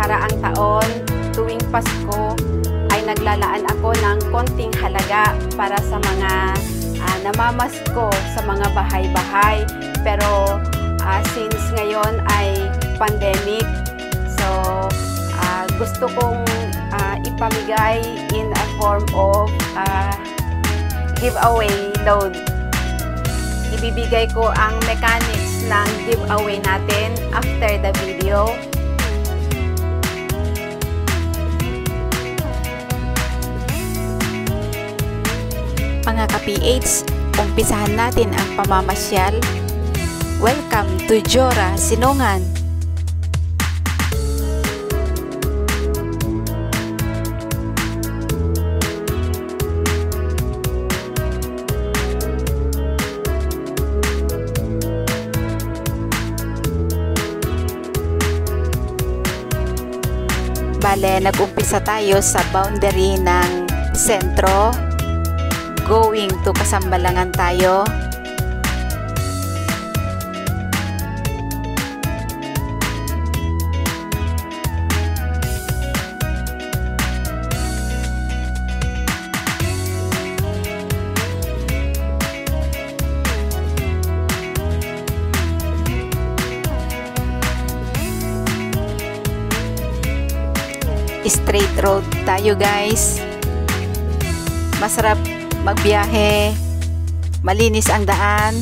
nakaraang taon, tuwing Pasko, ay naglalaan ako ng konting halaga para sa mga namamasko sa mga bahay-bahay. Pero since ngayon ay pandemic, so gusto kong ipamigay in a form of giveaway load. Ibibigay ko ang mechanics ng giveaway natin after the video. Mga ka-PH, umpisahan natin ang pamamasyal. Welcome to Jora Sinongan! Bale, nag-umpisa tayo sa boundary ng sentro. Going to Kasambalangan tayo. Straight road tayo guys. Masarap magbiyahe, malinis ang daan.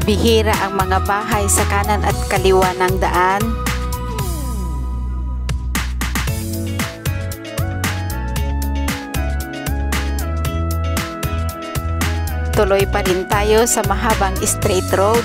Bihira ang mga bahay sa kanan at kaliwa ng daan. Tuloy pa rin tayo sa mahabang straight road.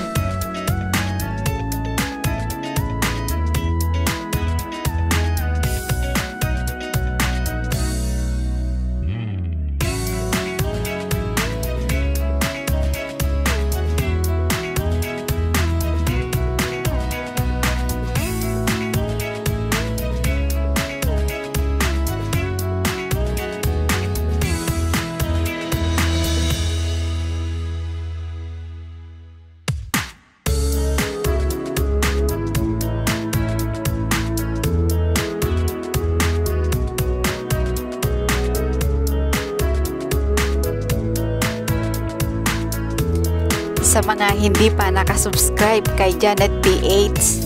Sa mga hindi pa nakasubscribe kay Janet PH,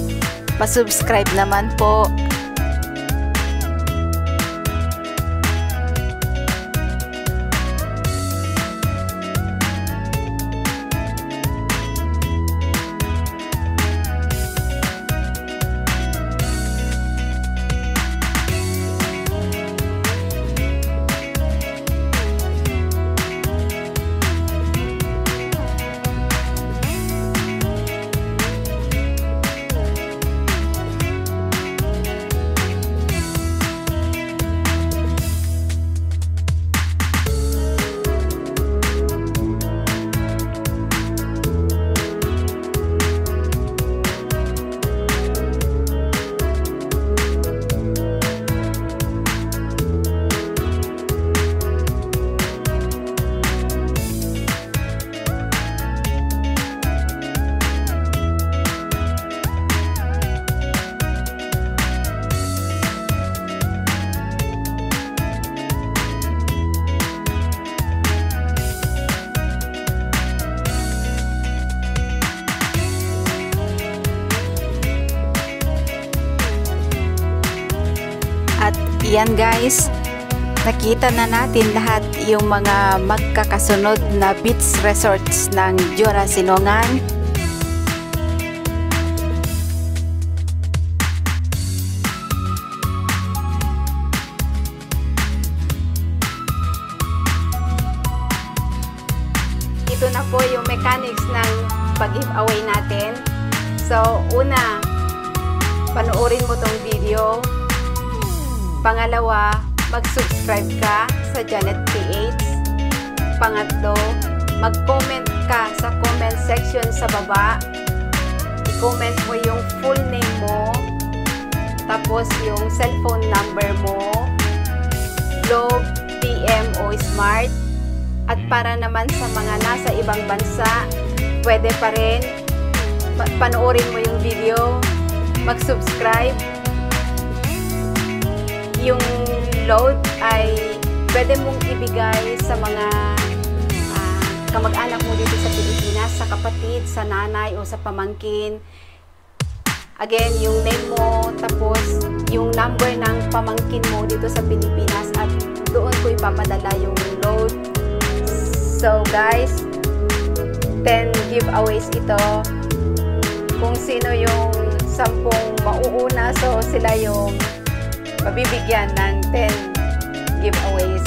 pasubscribe naman po. Yan guys, nakita na natin lahat yung mga magkakasunod na beach resorts ng Jora Sinongan. Ito na po yung mechanics ng pag-giveaway natin. So, una, panoorin mo tong video. Pangalawa, mag-subscribe ka sa Janet PH. Pangatlo, mag-comment ka sa comment section sa baba. I-comment mo yung full name mo, tapos yung cellphone number mo, globe, PMO Smart. At para naman sa mga nasa ibang bansa, pwede pa rin panoorin mo yung video, mag-subscribe. Yung load ay pwede mong ibigay sa mga kamag-anak mo dito sa Pilipinas, sa kapatid, sa nanay o sa pamangkin. Again, yung name mo, tapos yung number ng pamangkin mo dito sa Pilipinas, at doon ko ipapadala yung load. So guys, 10 giveaways ito. Kung sino yung 10 mauuna, so sila yung mabibigyan ng 10 giveaways.